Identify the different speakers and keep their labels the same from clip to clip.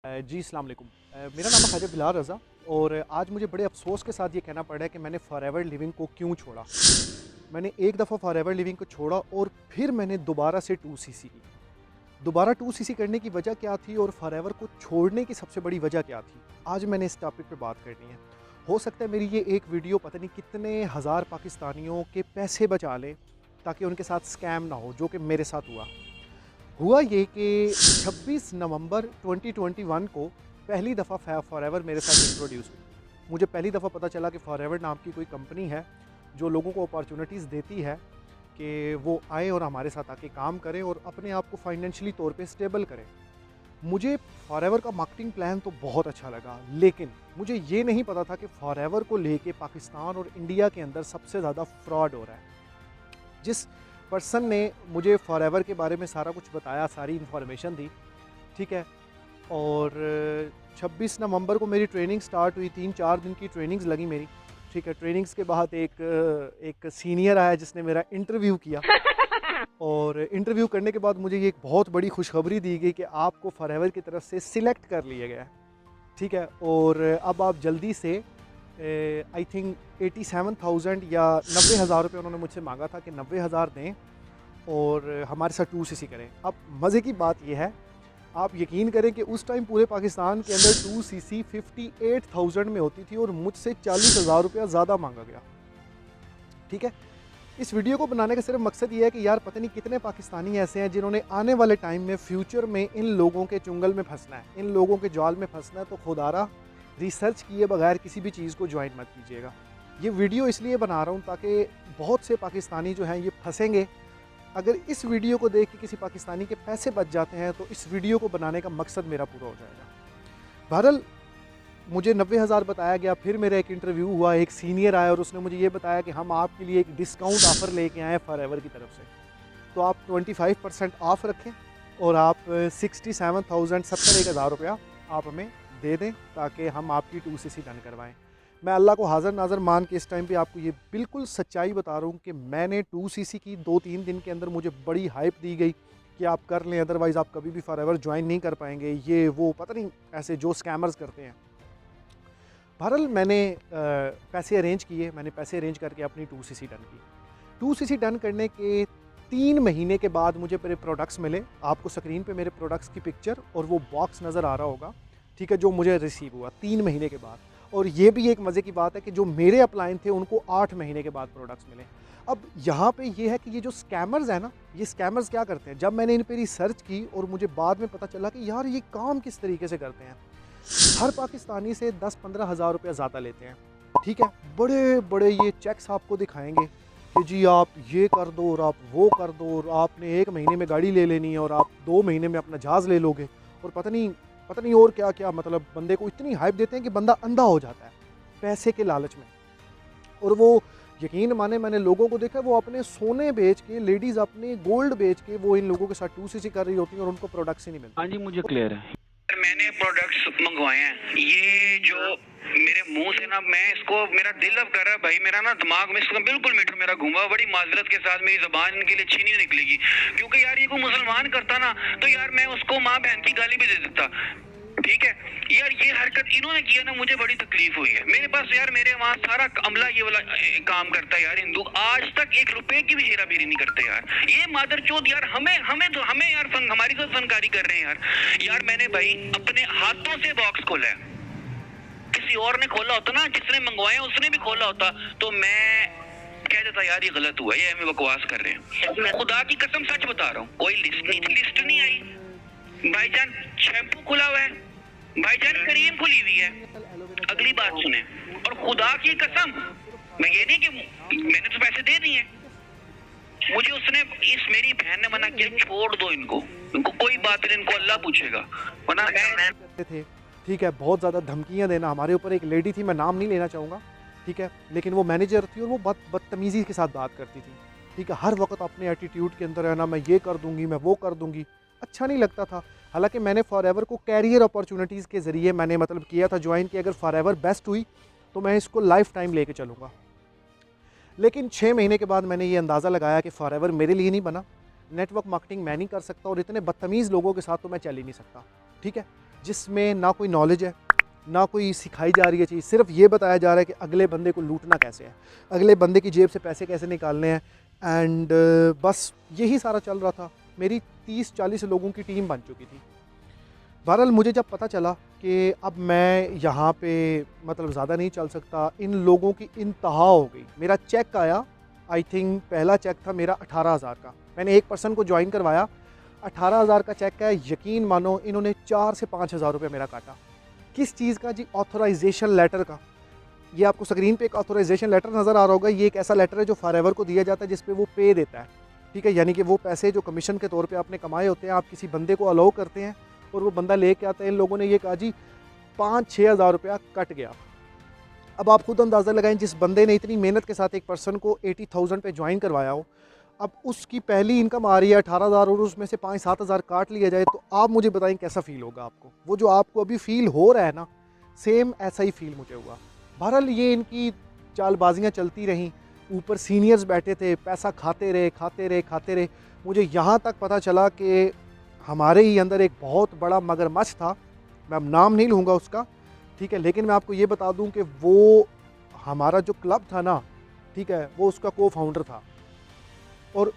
Speaker 1: जी अस्सलाम वालेकुम। मेरा नाम है ख़ाजा बिलाल रज़ा और आज मुझे बड़े अफ़सोस के साथ ये कहना पड़ रहा है कि मैंने फ़ॉरएवर लिविंग को क्यों छोड़ा। मैंने एक दफ़ा फ़ॉरएवर लिविंग को छोड़ा और फिर मैंने दोबारा से 2सीसी की। दोबारा 2सीसी करने की वजह क्या थी और फ़ॉरएवर को छोड़ने की सबसे बड़ी वजह क्या थी? आज मैंने इस टॉपिक पे बात करनी है। हो सकता है मेरी ये एक वीडियो पता नहीं कितने हज़ार पाकिस्तानियों के पैसे बचा ले, ताकि उनके साथ स्कैम ना हो, जो कि मेरे साथ हुआ। हुआ ये कि 26 नवंबर 2021 को पहली दफ़ा फ़ॉरएवर मेरे साथ इंट्रोड्यूस हुई। मुझे पहली दफ़ा पता चला कि फ़ॉरएवर नाम की कोई कंपनी है जो लोगों को अपॉर्चुनिटीज़ देती है कि वो आएँ और हमारे साथ आके काम करें और अपने आप को फाइनेंशियली तौर पे स्टेबल करें। मुझे फ़ॉरएवर का मार्केटिंग प्लान तो बहुत अच्छा लगा, लेकिन मुझे ये नहीं पता था कि फ़ॉरएवर को लेके पाकिस्तान और इंडिया के अंदर सबसे ज़्यादा फ्रॉड हो रहा है। जिस पर्सन ने मुझे फ़ॉरएवर के बारे में सारा कुछ बताया, सारी इन्फॉर्मेशन दी, ठीक है, और 26 नवंबर को मेरी ट्रेनिंग स्टार्ट हुई। 3-4 दिन की ट्रेनिंग्स लगी मेरी, ठीक है। ट्रेनिंग्स के बाद एक सीनियर आया जिसने मेरा इंटरव्यू किया और इंटरव्यू करने के बाद मुझे ये एक बहुत बड़ी खुशखबरी दी गई कि आपको फ़ॉरएवर की तरफ से सिलेक्ट कर लिया गया है, ठीक है। और अब आप जल्दी से आई थिंक 87,000 या 90,000 रुपये उन्होंने मुझसे मांगा था कि 90,000 दें और हमारे साथ 2सीसी करें। अब मज़े की बात यह है, आप यकीन करें कि उस टाइम पूरे पाकिस्तान के अंदर 2सीसी 58,000 में होती थी और मुझसे 40,000 रुपया ज़्यादा मांगा गया, ठीक है। इस वीडियो को बनाने का सिर्फ मकसद ये है कि यार पता नहीं कितने पाकिस्तानी ऐसे हैं जिन्होंने आने वाले टाइम में फ्यूचर में इन लोगों के चुंगल में फंसना है, इन लोगों के जाल में फंसना है। तो खुदारा रिसर्च किए बगैर किसी भी चीज़ को ज्वाइन मत कीजिएगा। ये वीडियो इसलिए बना रहा हूँ ताकि बहुत से पाकिस्तानी जो हैं ये फंसेंगे। अगर इस वीडियो को देख के किसी पाकिस्तानी के पैसे बच जाते हैं तो इस वीडियो को बनाने का मकसद मेरा पूरा हो जाएगा। बहरहाल मुझे 90,000 बताया गया। फिर मेरा एक इंटरव्यू हुआ, एक सीनियर आया और उसने मुझे ये बताया कि हम आपके लिए एक डिस्काउंट ऑफ़र लेके आए हैं फ़ॉरएवर की तरफ से, तो आप 25% ऑफ़ रखें और आप 67,000 रुपया आप हमें दे दें ताकि हम आपकी 2सीसी डन करवाएं। मैं अल्लाह को हाज़िर नाज़र मान के इस टाइम पे आपको ये बिल्कुल सच्चाई बता रहा हूँ कि मैंने 2सीसी की 2-3 दिन के अंदर मुझे बड़ी हाइप दी गई कि आप कर लें, अदरवाइज़ आप कभी भी फ़ॉरएवर ज्वाइन नहीं कर पाएंगे, ये वो पता नहीं ऐसे जो स्कैमर्स करते हैं। बहरहाल मैंने पैसे अरेंज किए, मैंने पैसे अरेंज करके अपनी 2सीसी डन की। 2सीसी डन करने के 3 महीने के बाद मुझे मेरे प्रोडक्ट्स मिले। आपको स्क्रीन पे मेरे प्रोडक्ट्स की पिक्चर और वो बॉक्स नज़र आ रहा होगा, ठीक है, जो मुझे रिसीव हुआ 3 महीने के बाद। और ये भी एक मज़े की बात है कि जो मेरे अपलाइन थे उनको 8 महीने के बाद प्रोडक्ट्स मिले। अब यहाँ पे ये है कि ये जो स्कैमर्स हैं ना, ये स्कैमर्स क्या करते हैं, जब मैंने इन पे रिसर्च की और मुझे बाद में पता चला कि यार ये काम किस तरीके से करते हैं। हर पाकिस्तानी से 10-15 हज़ार रुपया ज़्यादा लेते हैं, ठीक है। बड़े बड़े ये चेक्स आपको दिखाएंगे कि जी आप ये कर दो और आप वो कर दो और आपने 1 महीने में गाड़ी ले लेनी है और आप 2 महीने में अपना जहाज़ ले लोगे और पता नहीं और क्या क्या। मतलब बंदे को इतनी हाइप देते हैं कि बंदा अंधा हो जाता है पैसे के लालच में। और वो यकीन माने, मैंने लोगों को देखा वो अपने सोने बेच के, लेडीज़ अपने गोल्ड बेच के वो इन लोगों के साथ 2सीसी कर रही होती हैं और उनको प्रोडक्ट्स ही नहीं मिलते।
Speaker 2: हाँ जी, मुझे क्लियर है।
Speaker 3: मैंने प्रोडक्ट्स मंगवाए हैं, ये जो मेरे मुंह से ना, मैं इसको, मेरा दिल अब कर रहा है भाई, मेरा ना दिमाग में इसका बिल्कुल मीटर मेरा घूमा। बड़ी माजरत के साथ मेरी ज़बान इनके लिए अच्छी नहीं निकलेगी, क्योंकि यार ये कोई मुसलमान करता ना तो यार मैं उसको माँ बहन की गाली भी दे देता, ठीक है। यार ये हरकत इन्होंने किया ना, मुझे बड़ी तकलीफ हुई है। मेरे पास यार, मेरे वहाँ सारा अमला ये वाला काम करता है यार। हिंदू आज तक 1 रुपए की भी हेरा फेरी नहीं करते यार। ये मादरचोद यार, हमें यार हमारी तो फनकारी कर रहे हैं यार। यार मैंने भाई अपने हाथों से बॉक्स खोला है, किसी और ने खोला होता ना, जिसने मंगवाए उसने भी खोला होता तो मैं कह देता यार ये गलत हुआ, ये हमें बकवास कर रहे हैं। मैं खुदा की कसम सच बता रहा हूँ, कोई लिस्ट नहीं आई भाईजान। शैम्पू खुला हुआ है भाईजान, क्रीम खुली हुई है। अगली बात सुने, और खुदा की कसम, मैं ये नहीं कि मैंने तो पैसे दे दिए, मुझे उसने, इस मेरी बहन ने मना किया छोड़ दो इनको कोई बात नहीं, इनको अल्लाह पूछेगा, वरना मैं
Speaker 1: थे, ठीक है। बहुत ज़्यादा धमकियाँ देना, हमारे ऊपर एक लेडी थी, मैं नाम नहीं लेना चाहूँगा, ठीक है, लेकिन वो मैनेजर थी और वो बहुत बदतमीज़ी के साथ बात करती थी, ठीक है। हर वक्त अपने एटीट्यूड के अंदर रहना, मैं ये कर दूँगी, मैं वो कर दूँगी, अच्छा नहीं लगता था। हालांकि मैंने फ़ॉरएवर को कैरियर अपॉर्चुनिटीज़ के ज़रिए मैंने मतलब किया था ज्वाइन, कि अगर फ़ॉरएवर बेस्ट हुई तो मैं इसको लाइफ टाइम लेके चलूँगा। लेकिन 6 महीने के बाद मैंने ये अंदाज़ा लगाया कि फ़ॉरएवर मेरे लिए नहीं बना, नेटवर्क मार्केटिंग मैं नहीं कर सकता और इतने बदतमीज़ लोगों के साथ तो मैं चल ही नहीं सकता, ठीक है। जिसमें ना कोई नॉलेज है, ना कोई सिखाई जा रही है चीज़, सिर्फ ये बताया जा रहा है कि अगले बंदे को लूटना कैसे है, अगले बंदे की जेब से पैसे कैसे निकालने हैं। एंड बस यही सारा चल रहा था। मेरी 30-40 लोगों की टीम बन चुकी थी। बहरहाल मुझे जब पता चला कि अब मैं यहाँ पे मतलब ज़्यादा नहीं चल सकता, इन लोगों की इंतहा हो गई। मेरा चेक आया, आई थिंक पहला चेक था मेरा 18,000 का। मैंने एक पर्सन को ज्वाइन करवाया, 18,000 का चेक है। यकीन मानो इन्होंने 4 से 5,000 रुपये मेरा काटा। किस चीज़ का जी? ऑथराइजेशन लेटर का। ये आपको स्क्रीन पे एक ऑथराइजेशन लेटर नज़र आ रहा होगा। ये एक ऐसा लेटर है जो फॉरएवर को दिया जाता है, जिस पे वो पे देता है, ठीक है। यानी कि वो पैसे जो कमीशन के तौर पे आपने कमाए होते हैं, आप किसी बंदे को अलाउ करते हैं और वो बंदा लेके आता है। इन लोगों ने ये कहा जी 5-6 हज़ार रुपया कट गया। अब आप खुद अंदाज़ा लगाएं, जिस बंदे ने इतनी मेहनत के साथ एक पर्सन को 80,000 पे ज्वाइन करवाया हो, अब उसकी पहली इनकम आ रही है 18,000 और उसमें से 5-7 हज़ार काट लिया जाए, तो आप मुझे बताएं कैसा फ़ील होगा आपको। वो जो आपको अभी फ़ील हो रहा है ना, सेम ऐसा ही फ़ील मुझे हुआ। बहरहाल ये इनकी चालबाजियाँ चलती रहीं। ऊपर सीनियर्स बैठे थे, पैसा खाते रहे खाते रहे खाते रहे। मुझे यहाँ तक पता चला कि हमारे ही अंदर एक बहुत बड़ा मगरमच्छ था, मैं अब नाम नहीं लूँगा उसका, ठीक है। लेकिन मैं आपको ये बता दूँ कि वो हमारा जो क्लब था ना, ठीक है, वो उसका को फाउंडर था। और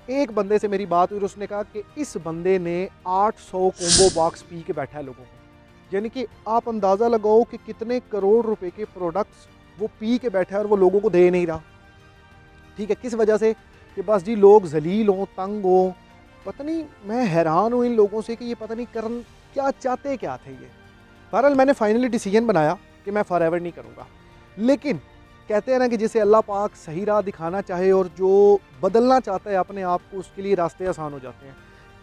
Speaker 1: एक बंदे से मेरी बात हुई, उसने कहा कि इस बंदे ने 800 कोम्बो बॉक्स पी के बैठा है लोगों को। यानी कि आप अंदाज़ा लगाओ कि कितने करोड़ रुपए के प्रोडक्ट्स वो पी के बैठा है और वो लोगों को दे नहीं रहा, ठीक है। किस वजह से? कि बस जी लोग जलील हों, तंग हों। पता नहीं, मैं हैरान हूँ इन लोगों से कि ये पता नहीं करन क्या चाहते क्या थे ये। बहरहाल मैंने फाइनली डिसीजन बनाया कि मैं फॉरएवर नहीं करूँगा। लेकिन कहते हैं ना कि जिसे अल्लाह पाक सही राह दिखाना चाहे और जो बदलना चाहता है अपने आप को, उसके लिए रास्ते आसान हो जाते हैं।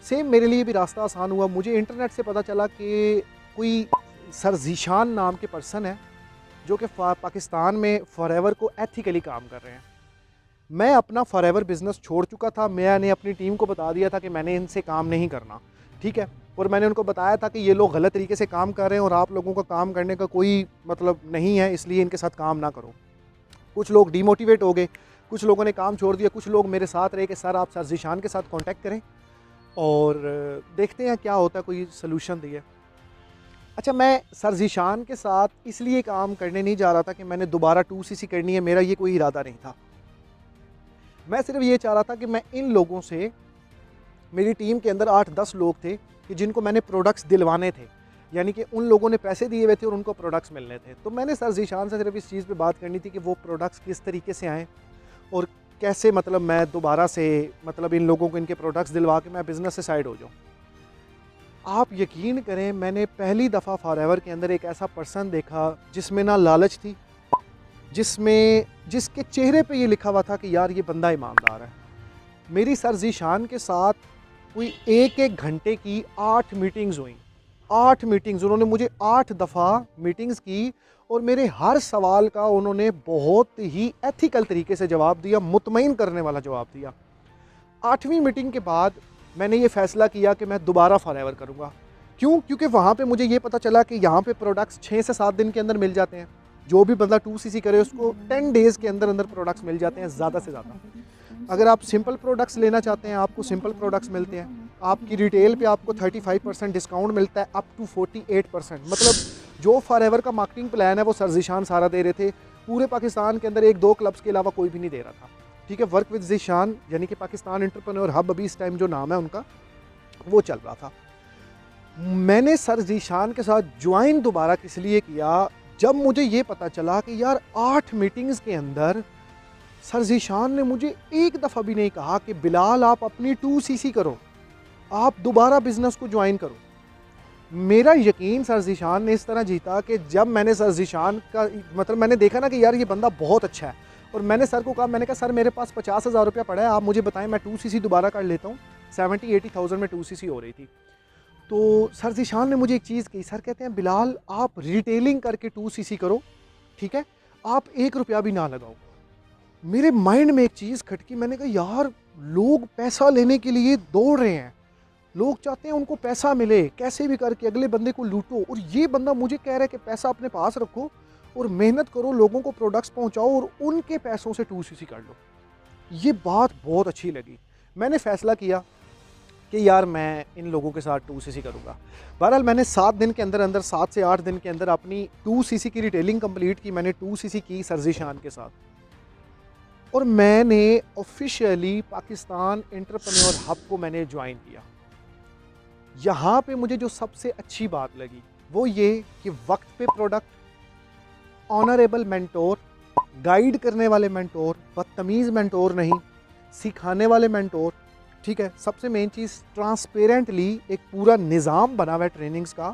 Speaker 1: सेम मेरे लिए भी रास्ता आसान हुआ। मुझे इंटरनेट से पता चला कि कोई सर ज़ीशान नाम के पर्सन है जो कि पाकिस्तान में फॉरएवर को एथिकली काम कर रहे हैं। मैं अपना फॉरएवर बिज़नेस छोड़ चुका था। मैंने अपनी टीम को बता दिया था कि मैंने इनसे काम नहीं करना, ठीक है। और मैंने उनको बताया था कि ये लोग गलत तरीके से काम कर रहे हैं और आप लोगों का काम करने का कोई मतलब नहीं है, इसलिए इनके साथ काम ना करो। कुछ लोग डीमोटिवेट हो गए, कुछ लोगों ने काम छोड़ दिया, कुछ लोग मेरे साथ रहे कि सर आप सर ज़ीशान के साथ कांटेक्ट करें और देखते हैं क्या होता है, कोई सलूशन दिए। अच्छा, मैं सर ज़ीशान के साथ इसलिए काम करने नहीं जा रहा था कि मैंने दोबारा 2cc करनी है, मेरा ये कोई इरादा नहीं था। मैं सिर्फ ये चाह रहा था कि मैं इन लोगों से, मेरी टीम के अंदर 8-10 लोग थे कि जिनको मैंने प्रोडक्ट्स दिलवाने थे, यानी कि उन लोगों ने पैसे दिए हुए थे और उनको प्रोडक्ट्स मिलने थे। तो मैंने सर ज़ीशान से सिर्फ इस चीज़ पे बात करनी थी कि वो प्रोडक्ट्स किस तरीके से आएँ और कैसे मतलब मैं दोबारा से मतलब इन लोगों को इनके प्रोडक्ट्स दिलवा के मैं बिज़नेस से साइड हो जाऊँ। आप यकीन करें, मैंने पहली दफ़ा फॉरएवर के अंदर एक ऐसा पर्सन देखा जिसमें ना लालच थी, जिसके चेहरे पे ये लिखा हुआ था कि यार ये बंदा ईमानदार है। मेरी सर ज़ीशान के साथ कोई 1-1 घंटे की 8 मीटिंग्स हुई। 8 मीटिंग्स, उन्होंने मुझे 8 दफ़ा मीटिंग्स की और मेरे हर सवाल का उन्होंने बहुत ही एथिकल तरीके से जवाब दिया, मुतमईन करने वाला जवाब दिया। 8वीं मीटिंग के बाद मैंने ये फ़ैसला किया कि मैं दोबारा फॉरएवर करूँगा। क्यों? क्योंकि वहाँ पे मुझे ये पता चला कि यहाँ पे प्रोडक्ट्स 6 से 7 दिन के अंदर मिल जाते हैं। जो भी बंदा 2cc करे उसको 10 डेज़ के अंदर अंदर प्रोडक्ट्स मिल जाते हैं, ज़्यादा से ज़्यादा। अगर आप सिंपल प्रोडक्ट्स लेना चाहते हैं, आपको सिंपल प्रोडक्ट्स मिलते हैं। आपकी रिटेल पे आपको 35% डिस्काउंट मिलता है, अप टू 48%। मतलब जो फॉरएवर का मार्केटिंग प्लान है वो सर ज़ीशान सारा दे रहे थे। पूरे पाकिस्तान के अंदर 1-2 क्लब्स के अलावा कोई भी नहीं दे रहा था, ठीक है। वर्क विद ज़ीशान यानी कि पाकिस्तान एंटरप्रेन्योर हब, अभी इस टाइम जो नाम है उनका, वो चल रहा था। मैंने सर ज़ीशान के साथ ज्वाइन दोबारा किस लिए किया, जब मुझे ये पता चला कि यार 8 मीटिंग्स के अंदर सर ज़ीशान ने मुझे एक दफ़ा भी नहीं कहा कि बिलाल आप अपनी 2cc करो, आप दोबारा बिज़नेस को ज्वाइन करो। मेरा यकीन सर ज़ीशान ने इस तरह जीता कि जब मैंने सर ज़ीशान का मतलब मैंने देखा ना कि यार ये बंदा बहुत अच्छा है, और मैंने सर को कहा, मैंने कहा सर मेरे पास 50,000 रुपया पड़ा है, आप मुझे बताएं मैं 2cc दोबारा कर लेता हूँ। 70-80,000 में 2cc हो रही थी। तो सर ज़ीशान ने मुझे एक चीज़ कही, सर कहते हैं बिलाल आप रिटेलिंग करके 2cc करो, ठीक है, आप 1 रुपया भी ना लगाओ। मेरे माइंड में एक चीज़ खटकी, मैंने कहा यार लोग पैसा लेने के लिए दौड़ रहे हैं, लोग चाहते हैं उनको पैसा मिले, कैसे भी करके अगले बंदे को लूटो, और ये बंदा मुझे कह रहा है कि पैसा अपने पास रखो और मेहनत करो, लोगों को प्रोडक्ट्स पहुंचाओ और उनके पैसों से 2cc कर लो। ये बात बहुत अच्छी लगी। मैंने फ़ैसला किया कि यार मैं इन लोगों के साथ 2cc करूँगा। बहरहाल मैंने 7 दिन के अंदर अंदर 7 से 8 दिन के अंदर अपनी 2cc की रिटेलिंग कंप्लीट की। मैंने 2cc की सर ज़ीशान के साथ, और मैंने ऑफिशियली पाकिस्तान एंटरप्रेन्योर हब को मैंने ज्वाइन किया। यहाँ पे मुझे जो सबसे अच्छी बात लगी वो ये कि वक्त पे प्रोडक्ट, ऑनरेबल मेंटोर, गाइड करने वाले मेंटोर, बदतमीज़ मेंटोर नहीं, सिखाने वाले मेंटोर, ठीक है। सबसे मेन चीज़ ट्रांसपेरेंटली एक पूरा निज़ाम बना हुआ है ट्रेनिंग्स का,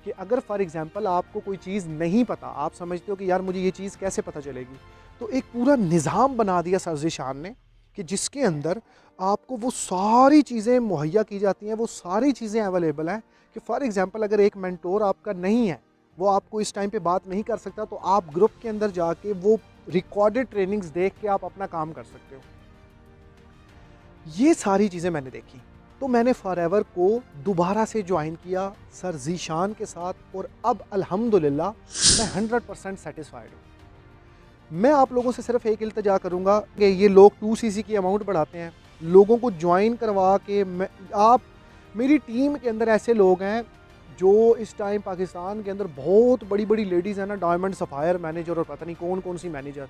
Speaker 1: कि अगर फॉर एग्जांपल आपको कोई चीज़ नहीं पता, आप समझते हो कि यार मुझे ये चीज़ कैसे पता चलेगी, तो एक पूरा निज़ाम बना दिया सर ज़ीशान ने कि जिसके अंदर आपको वो सारी चीज़ें मुहैया की जाती हैं, वो सारी चीज़ें अवेलेबल हैं। कि फॉर एग्जांपल अगर एक मेंटोर आपका नहीं है, वो आपको इस टाइम पे बात नहीं कर सकता, तो आप ग्रुप के अंदर जाके वो रिकॉर्डेड ट्रेनिंग्स देख के आप अपना काम कर सकते हो। ये सारी चीज़ें मैंने देखी, तो मैंने फॉरएवर को दोबारा से ज्वाइन किया सर ज़ीशान के साथ, और अब अल्हम्दुलिल्लाह मैं 100% सेटिस्फाइड हूँ। मैं आप लोगों से सिर्फ एक इल्तिजा करूँगा कि ये लोग 2cc की अमाउंट बढ़ाते हैं, लोगों को ज्वाइन करवा के आप मेरी टीम के अंदर ऐसे लोग हैं जो इस टाइम पाकिस्तान के अंदर बहुत बड़ी बड़ी लेडीज़ हैं ना, डायमंड सफ़ायर मैनेजर और पता नहीं कौन कौन सी मैनेजर।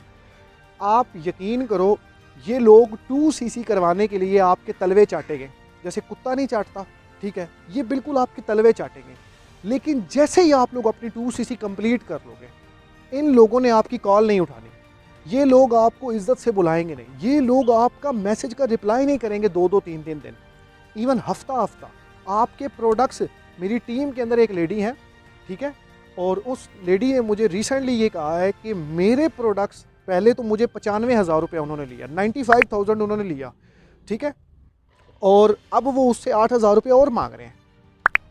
Speaker 1: आप यकीन करो ये लोग 2cc करवाने के लिए आपके तलवे चाटेंगे, जैसे कुत्ता नहीं चाटता, ठीक है, ये बिल्कुल आपके तलवे चाटेंगे। लेकिन जैसे ही आप लोग अपनी 2cc कंप्लीट कर लोगे, इन लोगों ने आपकी कॉल नहीं उठानी, ये लोग आपको इज़्ज़त से बुलाएंगे नहीं, ये लोग आपका मैसेज का रिप्लाई नहीं करेंगे 2-2 3-3 दिन, इवन हफ्ता हफ्ता। आपके प्रोडक्ट्स, मेरी टीम के अंदर एक लेडी है, ठीक है, और उस लेडी ने मुझे रिसेंटली ये कहा है कि मेरे प्रोडक्ट्स, पहले तो मुझे 95,000 रुपये उन्होंने लिया, 95,000 उन्होंने लिया, ठीक है, और अब वो उससे 8,000 रुपये और मांग रहे हैं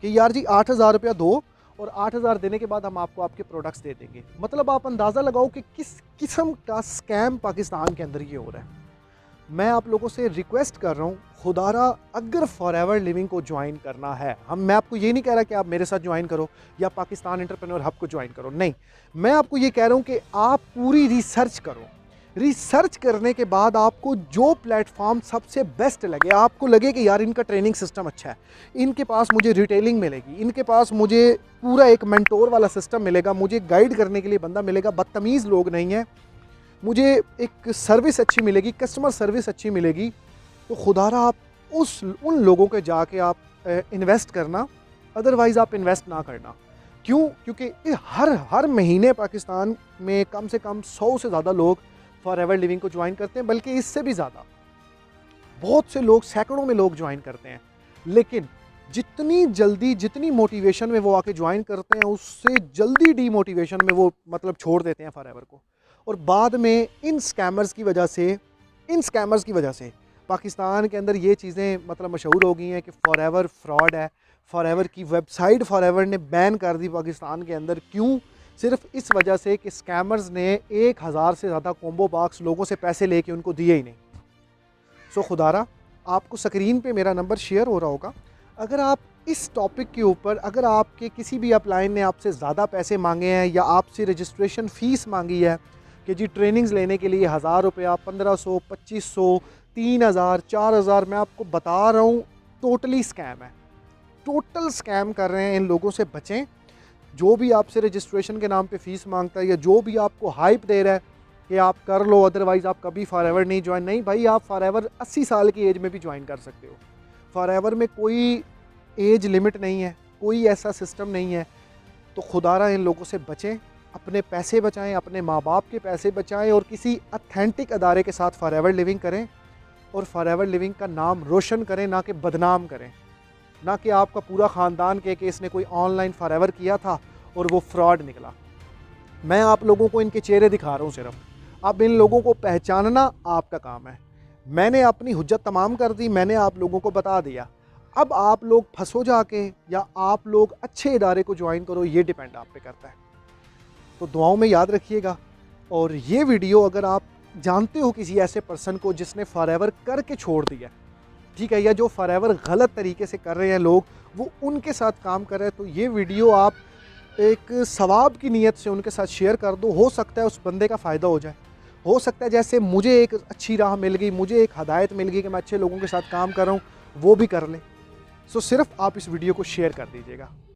Speaker 1: कि यार जी 8,000 रुपया दो, और 8,000 देने के बाद हम आपको आपके प्रोडक्ट्स दे देंगे। मतलब आप अंदाज़ा लगाओ कि किस किस्म का स्कैम पाकिस्तान के अंदर ये हो रहा है। मैं आप लोगों से रिक्वेस्ट कर रहा हूँ, खुदारा अगर फॉरएवर लिविंग को ज्वाइन करना है, मैं आपको ये नहीं कह रहा कि आप मेरे साथ ज्वाइन करो या पाकिस्तान एंटरप्रेन्योर हब को ज्वाइन करो, नहीं, मैं आपको ये कह रहा हूँ कि आप पूरी रिसर्च करो। रिसर्च करने के बाद आपको जो प्लेटफॉर्म सबसे बेस्ट लगे, आपको लगे कि यार इनका ट्रेनिंग सिस्टम अच्छा है, इनके पास मुझे रिटेलिंग मिलेगी, इनके पास मुझे पूरा एक मेंटोर वाला सिस्टम मिलेगा, मुझे गाइड करने के लिए बंदा मिलेगा, बदतमीज़ लोग नहीं है, मुझे एक सर्विस अच्छी मिलेगी, कस्टमर सर्विस अच्छी मिलेगी, तो खुदारा आप उन लोगों के जाके आप इन्वेस्ट करना, अदरवाइज़ आप इन्वेस्ट ना करना। क्यों? क्योंकि हर महीने पाकिस्तान में कम से कम 100 से ज़्यादा लोग फॉरएवर लिविंग को ज्वाइन करते हैं, बल्कि इससे भी ज़्यादा बहुत से लोग, सैकड़ों में लोग ज्वाइन करते हैं। लेकिन जितनी जल्दी, जितनी मोटिवेशन में वो आके ज्वाइन करते हैं, उससे जल्दी डीमोटिवेशन में वो मतलब छोड़ देते हैं फॉरएवर को। और बाद में इन स्कैमर्स की वजह से पाकिस्तान के अंदर ये चीज़ें मतलब मशहूर हो गई हैं कि फॉरएवर फ्रॉड है, फॉरएवर की वेबसाइट फॉरएवर ने बैन कर दी पाकिस्तान के अंदर। क्यों? सिर्फ इस वजह से कि स्कैमर्स ने 1,000 से ज़्यादा कॉम्बो बॉक्स लोगों से पैसे लेके उनको दिए ही नहीं। सो खुदारा आपको स्क्रीन पे मेरा नंबर शेयर हो रहा होगा, अगर आप इस टॉपिक के ऊपर, अगर आपके किसी भी अपलाइन ने आपसे ज़्यादा पैसे मांगे हैं या आपसे रजिस्ट्रेशन फ़ीस मांगी है कि जी ट्रेनिंग्स लेने के लिए 1,000 रुपया, 1,500, 2,500, 3,000, 4,000, मैं आपको बता रहा हूँ टोटली स्कैम है, टोटल स्कैम कर रहे हैं। इन लोगों से बचें। जो भी आपसे रजिस्ट्रेशन के नाम पे फ़ीस मांगता है या जो भी आपको हाइप दे रहा है कि आप कर लो, अदरवाइज़ आप कभी फॉरएवर नहीं ज्वाइन, नहीं भाई, आप फॉरएवर 80 साल की एज में भी ज्वाइन कर सकते हो। फॉरएवर में कोई एज लिमिट नहीं है, कोई ऐसा सिस्टम नहीं है। तो खुदारा इन लोगों से बचें, अपने पैसे बचाएं, अपने माँ बाप के पैसे बचाएं और किसी अथेंटिक अदारे के साथ फॉरएवर लिविंग करें और फॉरएवर लिविंग का नाम रोशन करें, ना कि बदनाम करें, ना कि आपका पूरा ख़ानदान के कि इसने कोई ऑनलाइन फॉरएवर किया था और वो फ्रॉड निकला। मैं आप लोगों को इनके चेहरे दिखा रहा हूँ सिर्फ, अब इन लोगों को पहचानना आपका काम है। मैंने अपनी हुज्जत तमाम कर दी, मैंने आप लोगों को बता दिया। अब आप लोग फंसो जाके या आप लोग अच्छे इदारे को ज्वाइन करो, ये डिपेंड आप पे करता है। तो दुआओं में याद रखिएगा। और ये वीडियो अगर आप जानते हो किसी ऐसे पर्सन को जिसने फॉरएवर करके छोड़ दिया, ठीक है, या जो फॉरएवर गलत तरीके से कर रहे हैं लोग, वो उनके साथ काम कर रहे हैं, तो ये वीडियो आप एक सवाब की नीयत से उनके साथ शेयर कर दो। हो सकता है उस बंदे का फ़ायदा हो जाए, हो सकता है जैसे मुझे एक अच्छी राह मिल गई, मुझे एक हदायत मिल गई कि मैं अच्छे लोगों के साथ काम कर रहा हूँ, वो भी कर ले। सो सिर्फ आप इस वीडियो को शेयर कर दीजिएगा।